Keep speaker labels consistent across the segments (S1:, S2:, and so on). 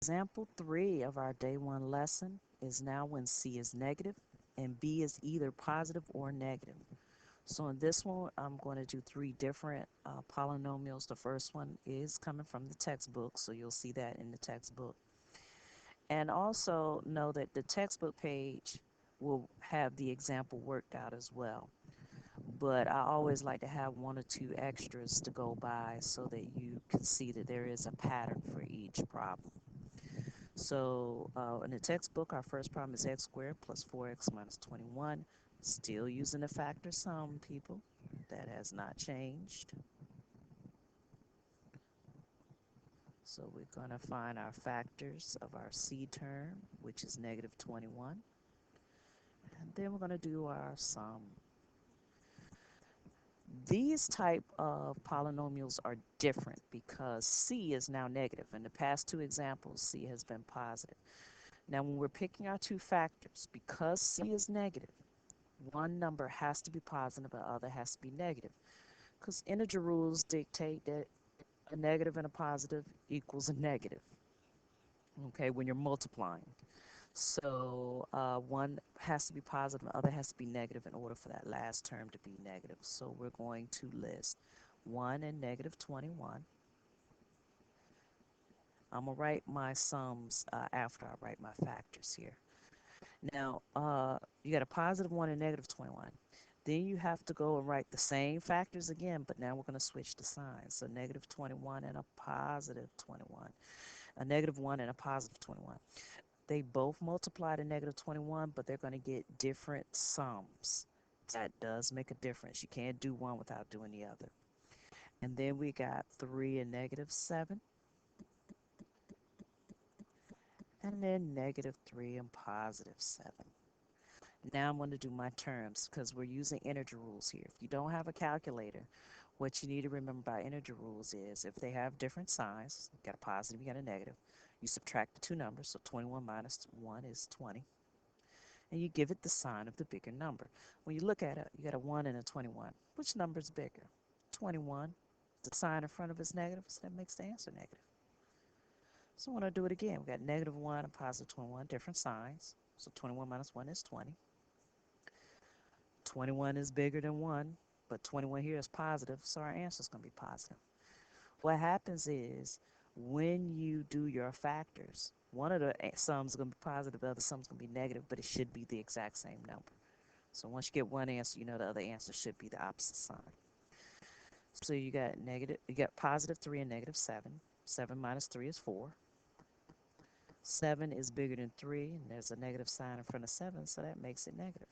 S1: Example 3 of our day 1 lesson is now when C is negative and B is either positive or negative. So in this one, I'm going to do 3 different polynomials. The first one is coming from the textbook, so you'll see that in the textbook. And also know that the textbook page will have the example worked out as well. But I always like to have 1 or 2 extras to go by so that you can see that there is a pattern for each problem. So in the textbook, our first problem is x squared plus 4x minus 21. Still using the factor sum, people. That has not changed. So we're going to find our factors of our C term, which is negative 21. And then we're going to do our sum. These type of polynomials are different because C is now negative. In the past 2 examples, C has been positive. Now, when we're picking our 2 factors, because C is negative, one number has to be positive, the other has to be negative. Because integer rules dictate that a negative and a positive equals a negative, okay, when you're multiplying. So one has to be positive, the other has to be negative in order for that last term to be negative. So we're going to list 1 and negative 21. I'm going to write my sums after I write my factors here. Now, you got a positive 1 and negative 21. Then you have to go and write the same factors again, but now we're going to switch the signs. So negative 21 and a positive 21. A negative 1 and a positive 21. They both multiply to negative 21, but they're going to get different sums. That does make a difference. You can't do one without doing the other. And then we got 3 and negative 7. And then negative 3 and positive 7. Now I'm going to do my terms because we're using integer rules here. If you don't have a calculator, what you need to remember about integer rules is if they have different signs, you got a positive, you got a negative, you subtract the 2 numbers, so 21 minus 1 is 20, and you give it the sign of the bigger number. When you look at it, you got a 1 and a 21. Which number is bigger? 21. The sign in front of it is negative, so that makes the answer negative. So when I do it again, we got negative 1 and positive 21, different signs. So 21 minus 1 is 20. 21 is bigger than 1, but 21 here is positive, so our answer is going to be positive. What happens is when you do your factors, one of the sums is going to be positive, the other sum is going to be negative, but it should be the exact same number. So once you get one answer, you know the other answer should be the opposite sign. So you got positive 3 and negative 7. 7 minus 3 is 4. 7 is bigger than 3, and there's a negative sign in front of 7, so that makes it negative.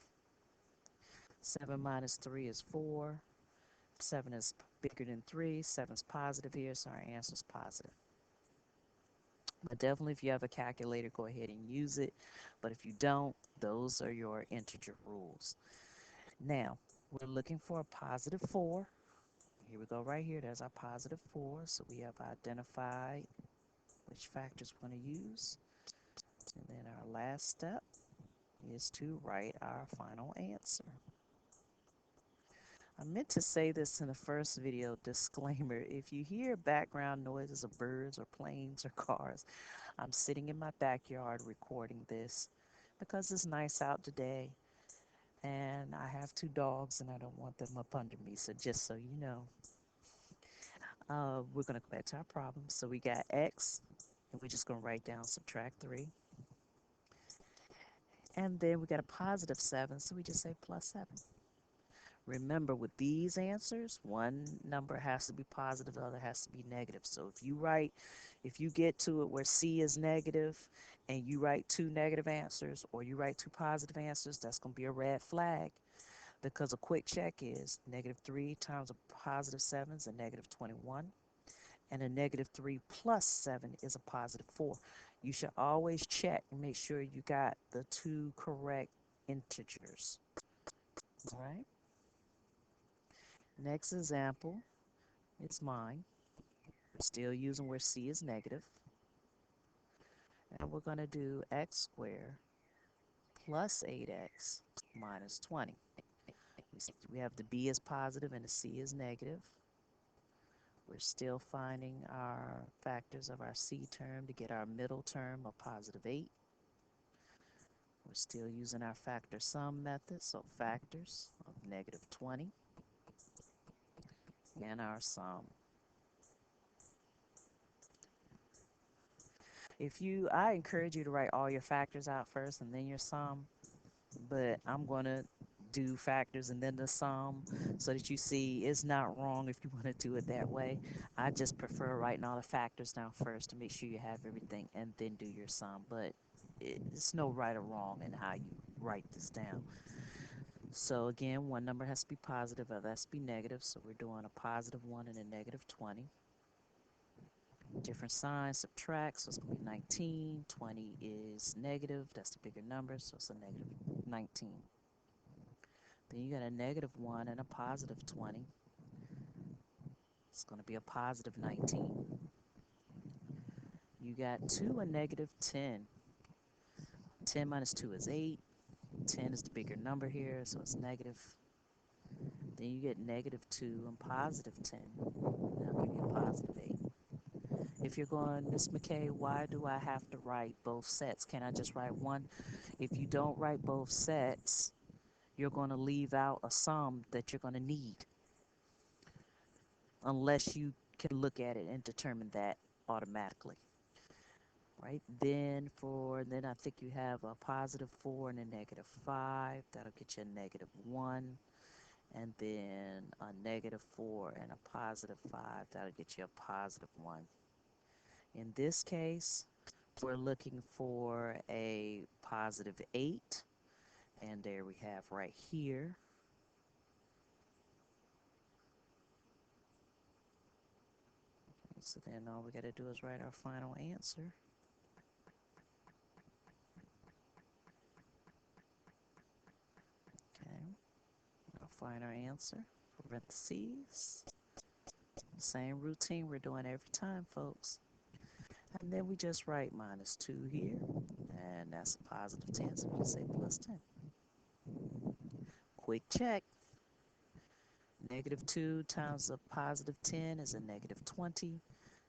S1: 7 minus 3 is 4. 7 is bigger than 3. 7 is positive here, so our answer is positive. But definitely, if you have a calculator, go ahead and use it. But if you don't, those are your integer rules. Now, we're looking for a positive 4. Here we go right here. There's our positive 4. So we have identified which factors we're going to use. And then our last step is to write our final answer. I meant to say this in the first video, disclaimer, if you hear background noises of birds or planes or cars, I'm sitting in my backyard recording this because it's nice out today and I have 2 dogs and I don't want them up under me, so just so you know. We're going to go back to our problem. So we got x, and we're just going to write down subtract 3. And then we got a positive 7, so we just say plus 7. Remember, with these answers, one number has to be positive, the other has to be negative. So if you get to it where C is negative and you write 2 negative answers or you write 2 positive answers, that's going to be a red flag because a quick check is negative 3 times a positive 7 is a negative 21, and a negative 3 plus 7 is a positive 4. You should always check and make sure you got the 2 correct integers. All right. Next example is mine. We're still using where C is negative. And we're going to do x squared plus 8x minus 20. We have the B is positive and the C is negative. We're still finding our factors of our C term to get our middle term of positive 8. We're still using our factor sum method, so factors of negative 20 and our sum. I encourage you to write all your factors out first and then your sum, but I'm going to do factors and then the sum so that you see it's not wrong if you want to do it that way. I just prefer writing all the factors down first to make sure you have everything and then do your sum, but it's no right or wrong in how you write this down. So again, one number has to be positive, other has to be negative, so we're doing a positive 1 and a negative 20. Different signs, subtract, so it's going to be 19. 20 is negative, that's the bigger number, so it's a negative 19. Then you got a negative 1 and a positive 20. It's going to be a positive 19. You got 2 and negative 10. 10 minus 2 is 8. 10 is the bigger number here, so it's negative. Then you get negative 2 and positive 10. That'll give you a positive 8. If you're going, Miss McKay, why do I have to write both sets? Can I just write one? If you don't write both sets, you're going to leave out a sum that you're going to need unless you can look at it and determine that automatically. Right? Then I think you have a positive 4 and a negative 5. That'll get you a negative 1. And then a negative 4 and a positive 5. That'll get you a positive 1. In this case, we're looking for a positive 8. And there we have right here. So then all we got to do is write our final answer. Okay, our final answer, parentheses. Same routine we're doing every time, folks. And then we just write minus 2 here, and that's a positive 10, so we just say plus 10. Quick check. Negative 2 times a positive 10 is a negative 20.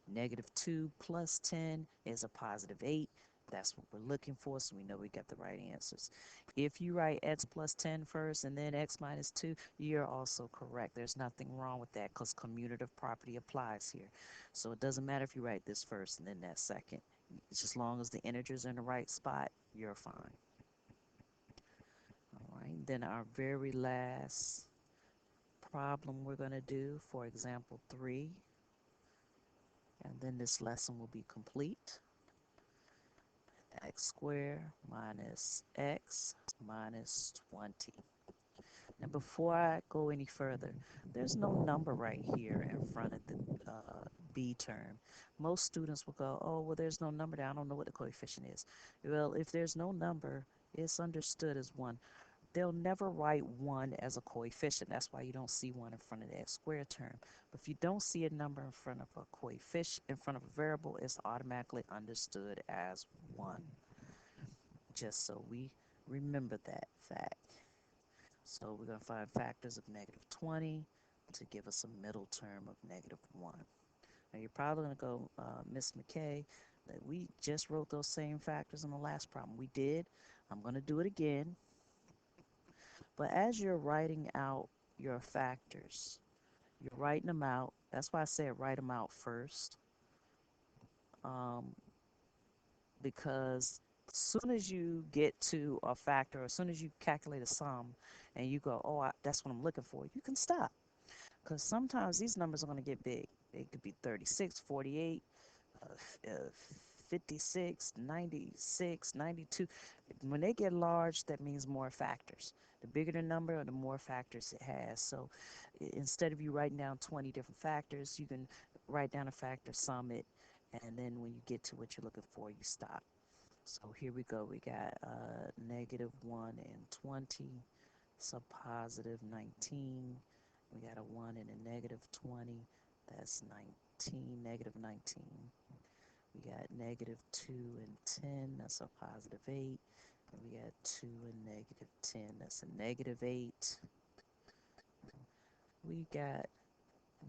S1: Negative 2 plus 10 is a positive 8. That's what we're looking for, so we know we got the right answers. If you write x plus 10 first and then x minus 2, you're also correct. There's nothing wrong with that because commutative property applies here. So it doesn't matter if you write this first and then that second. Just as long as the integers are in the right spot, you're fine. All right, then our very last problem we're going to do for example 3. And then this lesson will be complete. X squared minus x minus 20. Now before I go any further, there's no number right here in front of the b term. Most students will go, oh, well, there's no number there. I don't know what the coefficient is. Well, if there's no number, it's understood as 1. They'll never write 1 as a coefficient. That's why you don't see 1 in front of the x squared term. But if you don't see a number in front of a coefficient, in front of a variable, it's automatically understood as 1. Just so we remember that fact. So we're going to find factors of negative 20 to give us a middle term of negative 1. Now you're probably going to go, Miss McKay, that we just wrote those same factors in the last problem. We did. I'm going to do it again. But as you're writing out your factors, you're writing them out. That's why I said write them out first. Because as soon as you get to a factor, as soon as you calculate a sum and you go, oh, that's what I'm looking for, you can stop. Because sometimes these numbers are going to get big. It could be 36, 48, 56, 96, 92. When they get large, that means more factors. The bigger the number, the more factors it has. So instead of you writing down 20 different factors, you can write down a factor, sum it, and then when you get to what you're looking for, you stop. So here we go. We got negative 1 and 20. So positive 19. We got a 1 and a negative 20. That's 19, negative 19. We got negative 2 and 10. That's a positive 8. And we got 2 and negative 10. That's a negative 8. We got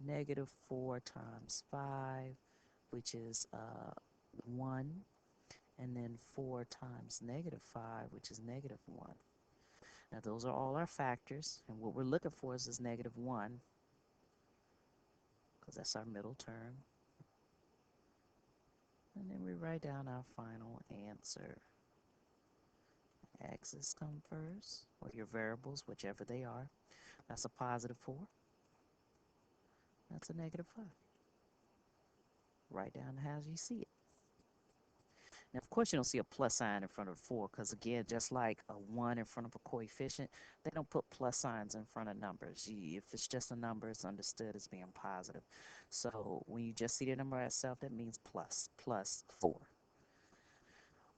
S1: negative 4 times 5, which is 1, and then 4 times negative 5, which is negative 1. Now, those are all our factors, and what we're looking for is this negative 1, because that's our middle term. And then we write down our final answer. X's come first, or your variables, whichever they are. That's a positive 4. That's a negative 5. Write down how you see it. Now, of course, you don't see a plus sign in front of 4 because, again, just like a 1 in front of a coefficient, they don't put plus signs in front of numbers. If it's just a number, it's understood as being positive. So when you just see the number itself, that means plus 4.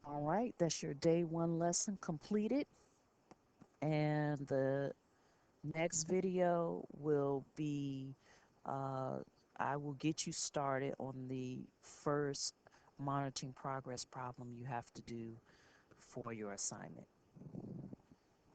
S1: All right, that's your day 1 lesson completed. And the next video will be, I will get you started on the first monitoring progress problem you have to do for your assignment.